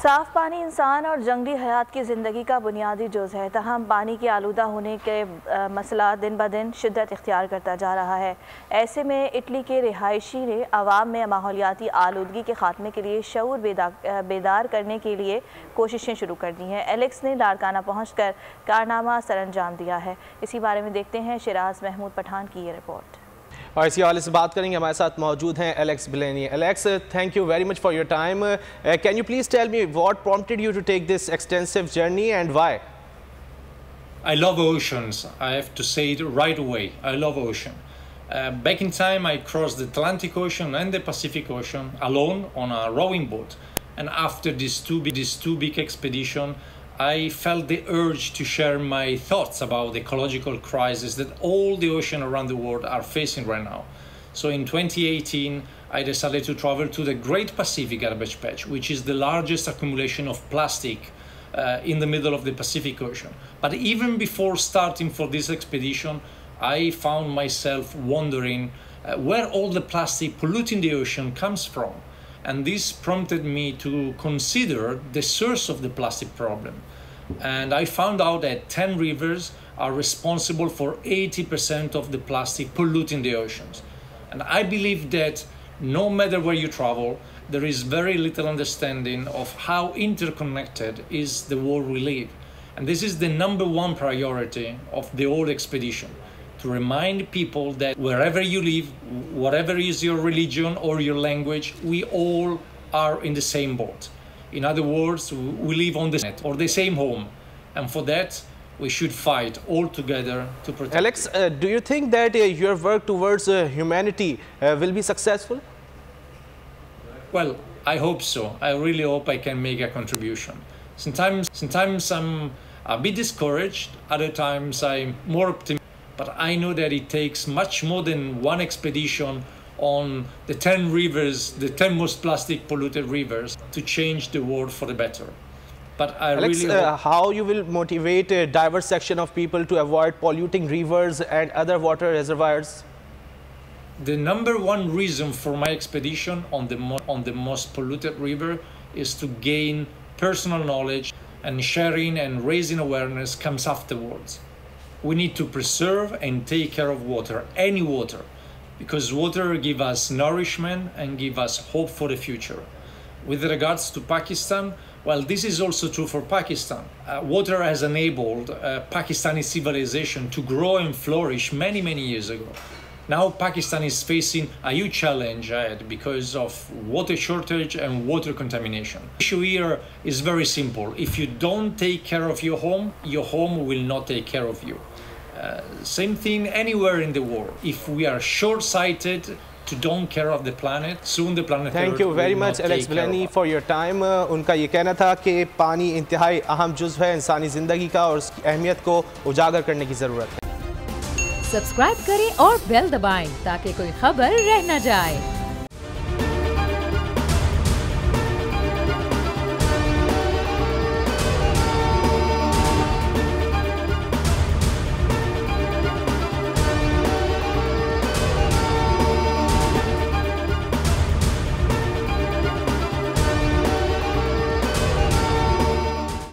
साफ़ पानी इंसान और जंगली हयात की ज़िंदगी का बुनियादी जुज़ है, तहम पानी के आलूदा होने के मसला दिन ब दिन शिद्दत इख्तियार करता जा रहा है। ऐसे में इटली के रिहायशी ने अवाम में माहौलियाती आलूदगी के ख़ात्मे के लिए शऊर बेदार करने के लिए कोशिशें शुरू कर दी हैं। एलेक्स ने लाड़काना पहुँच कर कारनामा सरअंजाम दिया है। इसी बारे में देखते हैं शिराज महमूद पठान की ये रिपोर्ट। और इसी हवाले से बात करेंगे, हमारे साथ मौजूद हैं Alex Bileni. Alex, thank you very much for your time. Can you please tell me what prompted you to take this extensive journey and why? I love oceans. I have to say it right away. I love ocean. Back in time, I crossed the Atlantic Ocean and the Pacific Ocean alone on a rowing boat. And after these two big expedition, I felt the urge to share my thoughts about the ecological crisis that all the ocean around the world are facing right now. So in 2018, I decided to travel to the Great Pacific Garbage Patch, which is the largest accumulation of plastic in the middle of the Pacific Ocean. But even before starting for this expedition, I found myself wondering where all the plastic polluting the ocean comes from. And this prompted me to consider the source of the plastic problem. And I found out that 10 rivers are responsible for 80% of the plastic polluting the oceans. And I believe that no matter where you travel, there is very little understanding of how interconnected is the world we live. And this is the #1 priority of the whole expedition, to remind people that wherever you live, whatever is your religion or your language, we all are in the same boat. In other words, we live on the planet or the same home. And for that, we should fight all together to protect. Alex, do you think that your work towards humanity will be successful? Well, I hope so. I really hope I can make a contribution. Sometimes I'm a bit discouraged, other times I'm more optimistic. But I know that it takes much more than one expedition on the 10 rivers, the 10 most plastic polluted rivers, to change the world for the better. But I Alex, really hope how you will motivate a diverse section of people to avoid polluting rivers and other water reservoirs? the #1 reason for my expedition on the most polluted river is to gain personal knowledge, and sharing and raising awareness comes afterwards. We need to preserve and take care of water, any water, because water gives us nourishment and gives us hope for the future. With regards to Pakistan, well, this is also true for Pakistan. Water has enabled Pakistani civilization to grow and flourish many, many years ago. Now Pakistan is facing a huge challenge ahead because of water shortage and water contamination. The issue here is very simple. If you don't take care of your home will not take care of you. Same thing anywhere in the world. If we are short-sighted to don't care of the planet, soon the planet. Thank you very much, Alex Bileनी, for your time. उनका ये कहना था कि पानी इंतहाई अहम जुज़्व है इंसानी ज़िंदगी का और उसकी अहमियत को उजागर करने की ज़रूरत है। सब्सक्राइब करें और बेल दबाएं ताकि कोई खबर रह न जाए।